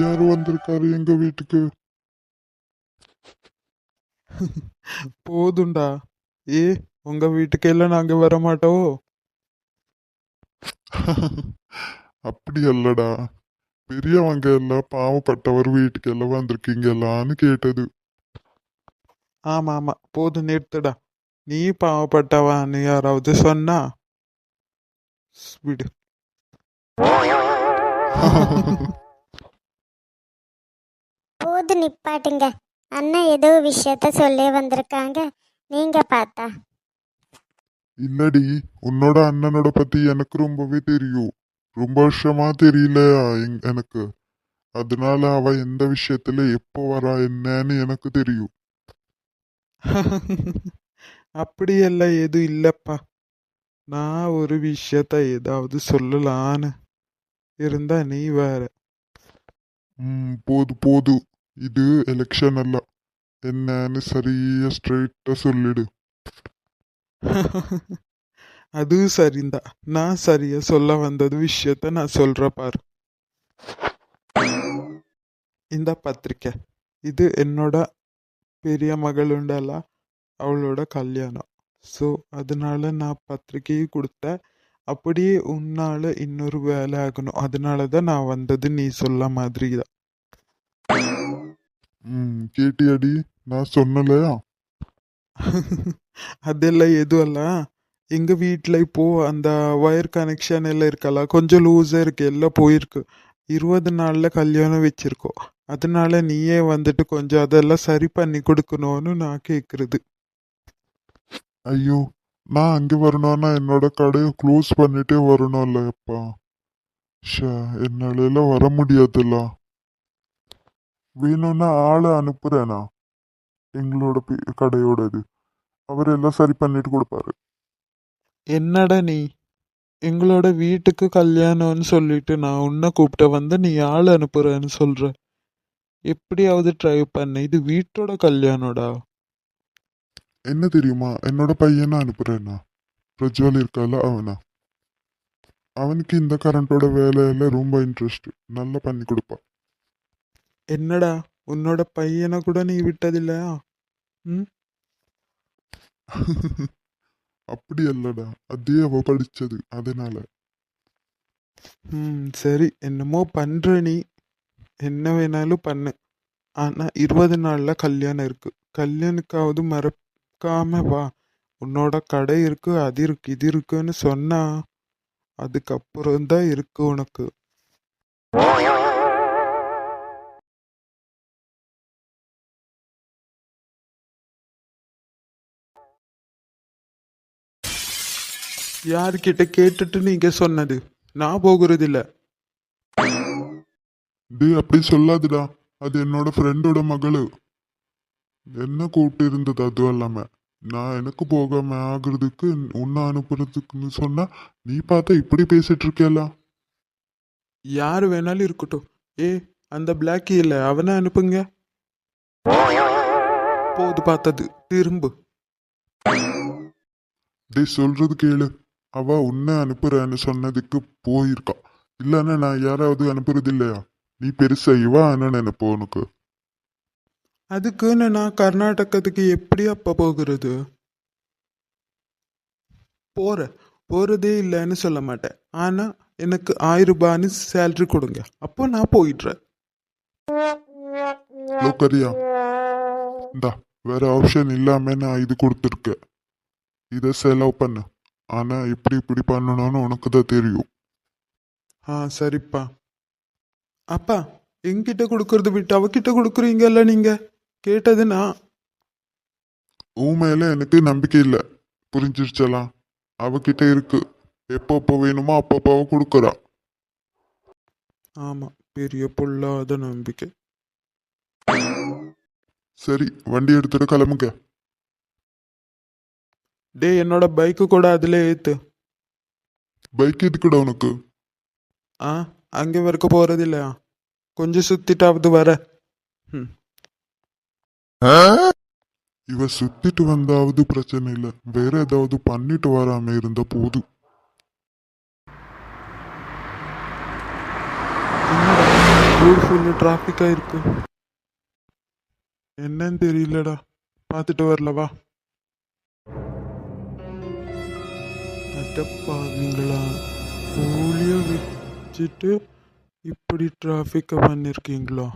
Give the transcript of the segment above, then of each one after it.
யாரு வந்திருக்காரு எங்க வீட்டுக்கு? போதுண்டா. ஏ, உங்க வீட்டுக்கெல்லாம் நாங்க வர மாட்டோம். அப்படி அல்லடா, பெரியவங்க எல்லாம் பாவப்பட்டவர் வீட்டுக்கு எல்லாம் வந்திருக்கீங்களான்னு கேட்டது. ஆமா ஆமா, போதும் நிறுத்துடா. நீ பாவப்பட்டவான்னு யாராவது சொன்னா விடு. போது நிப்பாட்டுங்க. அண்ணா ஏதோ விஷயத்த சொல்லி வந்திருக்காங்க. நீங்க பார்த்தா இல்லடி, உன்னோட அண்ணனோட பத்தி எனக்கு ரொம்பவே தெரியும். ரொம்ப வருஷமா தெரியலையா எனக்கு. அதனால அவ எந்த விஷயத்துல எப்போ வரா என்னன்னு எனக்கு தெரியும். அப்படியெல்லாம் எதுவும் இல்லப்பா. நான் ஒரு விஷயத்த ஏதாவது சொல்லலான்னு இருந்தா நீ வேற. போது போது. இது எலெக்ஷன் அல்ல. என்னன்னு சரியா ஸ்ட்ரெயிட்டா சொல்லிடு. அதுவும் சரிந்தான். நான் சரியா சொல்ல வந்தது விஷயத்த நான் சொல்ற பாரு. இந்த பத்திரிக்கை இது என்னோட பெரிய மகள் உண்டல்ல, அவளோட கல்யாணம். ஸோ அதனால நான் பத்திரிக்கையை கொடுத்தேன். அப்படியே உன்னால இன்னொரு வேலை ஆகணும், அதனால தான் நான் வந்தது நீ சொல்ல மாதிரி தான். கேட்டியாடி, நான் சொன்னலையா? அதெல்லாம் எதுவல்ல. எங்க வீட்டில் இப்போ அந்த ஒயர் கனெக்ஷன் எல்லாம் இருக்கல, கொஞ்சம் லூஸாக இருக்கு, எல்லாம் போயிருக்கு. 20 நாள்ல கல்யாணம் வச்சிருக்கோம். அதனால நீயே வந்துட்டு கொஞ்சம் அதெல்லாம் சரி பண்ணி கொடுக்கணும்னு நான் கேட்குறது. ஐயோ, நான் அங்கே வரணும்னா என்னோட கடையை க்ளோஸ் பண்ணிட்டே வரணும்ல அப்பா. ஷா, என்னால எல்லாம் வர முடியாதுல்ல. வேணும்னா ஆளை அனுப்புறேனா, எங்களோட கடையோடது. அவர் எல்லாம் சரி பண்ணிட்டு கொடுப்பாரு. என்னடா நீ, எங்களோட வீட்டுக்கு கல்யாணம்னு சொல்லிட்டு நான் உன்னை கூப்பிட்ட வந்து நீ ஆள் அனுப்புறேன்னு சொல்ற. எப்படியாவது ட்ரை பண்ண, இது வீட்டோட கல்யாணம்டா. என்ன தெரியுமா, என்னோட பையனை அனுப்புறேன்னா, பிரஜ்வல் இருக்கால அவனா. அவனுக்கு இந்த கரண்டோட வேலையில ரொம்ப இன்ட்ரெஸ்ட். நல்லா பண்ணி கொடுப்பான். என்னடா, உன்னோட பையனை கூட நீ விட்டதில்லையா? ம். அப்படி அல்லடா, அதே அவ படிச்சது அதனால. சரி, என்னமோ பண்ற நீ. என்ன வேணாலும் பண்ணு. ஆனா 20 நாள்ல கல்யாணம் இருக்கு. கல்யாணுக்காவது மறக்காம வா. உன்னோட கடை இருக்கு, அது இருக்கு, இது இருக்குன்னு சொன்னா அதுக்கப்புறம் தான் இருக்கு உனக்கு. யார்கிட்ட கேட்டுட்டு நீங்க சொன்னது? நான் போகிறது இல்ல. அப்படி சொல்லாதுடா, அது என்னோட ஃப்ரெண்டோட மகளு. என்ன கூப்பிட்டு இருந்தது அதுவும் இல்லாம. நான் எனக்கு போகாம ஆகுறதுக்கு உன்னை அனுப்புறதுக்குன்னு சொன்னா நீ பார்த்தா இப்படி பேசிட்டு இருக்கேல. யார் வேணாலும் இருக்கட்டும். ஏ, அந்த பிளாக்கி இல்ல, அவனை அனுப்புங்க. போது பார்த்தது, திரும்பு. சொல்றது கேளு. அவ உன்னை அனுப்புறேன்னு சொன்னதுக்கு போயிருக்கா. இல்லன்னா நான் யாராவது அனுப்புறது இல்லையா? நீ பெருசா இவா என்ன நினைப்போ உனக்கு? அதுக்குன்னு நான் கர்நாடகத்துக்கு எப்படி அப்ப போகிறது? போறதே இல்லைன்னு சொல்ல மாட்டேன். ஆனா எனக்கு 1000 ரூபான்னு சேலரி கொடுங்க, அப்போ நான் போயிடுறேன். லோக்கரியா, இந்தா, வேற ஆப்ஷன் இல்லாம நான் இது கொடுத்துருக்கேன். இதை செலவு பண்ணு. ஆனா எப்படி இப்படி பண்ணணும்னு உனக்கு தான் தெரியும். சரிப்பா. அப்பா, என்கிட்ட கொடுக்கறது விட்டு அவகிட்ட கொடுக்குறீங்கல்ல நீங்க? கேட்டது நான். உன் மேல எனக்கு நம்பிக்கை இல்லை, புரிஞ்சிருச்சலாம். அவகிட்ட இருக்கு, எப்பப்போ வேணுமோ அப்பப்போ கொடுக்குறா. ஆமா, பெரிய பொல்லாத நம்பிக்கை. சரி, வண்டி எடுத்துட்டு கிளம்புங்க. டே, என்னோட பைக்கு கூட அதுல ஏத்து. பைக் எதுக்குடா உனக்கு? ஆ, அங்கே வரைக்கும் போறது இல்லையா? கொஞ்சம் சுத்திட்டாவது வர. இவ சுத்திட்டு வந்தாவது பிரச்சனை இல்லை, வேற ஏதாவது பண்ணிட்டு வராம இருந்த போது. ஊர் ஃபுல்லு டிராஃபிக்காக இருக்கு. என்னன்னு தெரியலடா, பார்த்துட்டு வரலவா? அடப்பாவீங்களா, கூலிய வச்சுட்டு இப்படி டிராஃபிக்கை பண்ணியிருக்கீங்களா?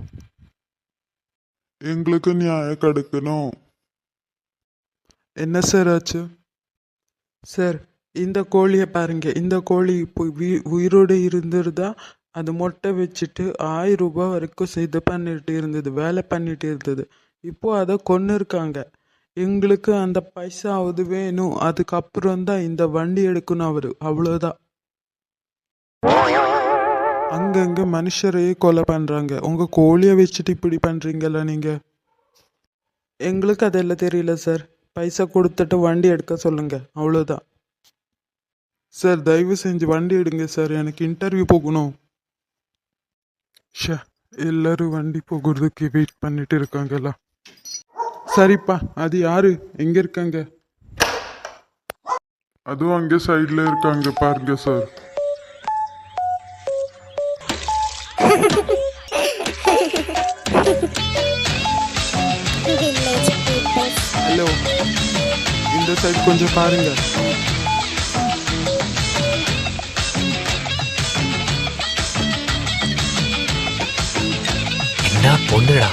எங்களுக்கு நியாயம் கிடைக்கணும். என்ன சார் ஆச்சு? சார், இந்த கோழியை பாருங்க. இந்த கோழி இப்போ உயிரோடு இருந்திருந்தா அது மொட்டை வச்சுட்டு 1000 ரூபாய் வரைக்கும் இது பண்ணிட்டு இருந்தது, வேலை பண்ணிட்டு இருந்தது. இப்போ அதை கொன்று இருக்காங்க. எங்களுக்கு அந்த பைசாவது வேணும். அதுக்கப்புறம் தான் இந்த வண்டி எடுக்கணும் அவரு. அவ்வளோதான். அங்கங்க மனுஷரையே கொலை பண்றாங்க. உங்க கோழியை வச்சுட்டு இப்படி பண்றீங்களா நீங்க? எங்களுக்கு அதெல்லாம் தெரியல சார். பைசா கொடுத்துட்டு வண்டி எடுக்க சொல்லுங்க, அவ்வளோதான். சார், தயவு செஞ்சு வண்டி எடுங்க சார், எனக்கு இன்டர்வியூ போகணும். ஷே, எல்லாரும் வண்டி போகிறதுக்கு வெயிட் பண்ணிட்டு இருக்காங்களா? சரிப்பா, அது யாரு, எங்க இருக்காங்க? அதுவும் அங்கே சைடில் இருக்காங்க பாருங்க சார். Village peoples. ஹலோ, இந்த சைடு கொஞ்சம் பாருங்க. என்ன பொண்ணுடா.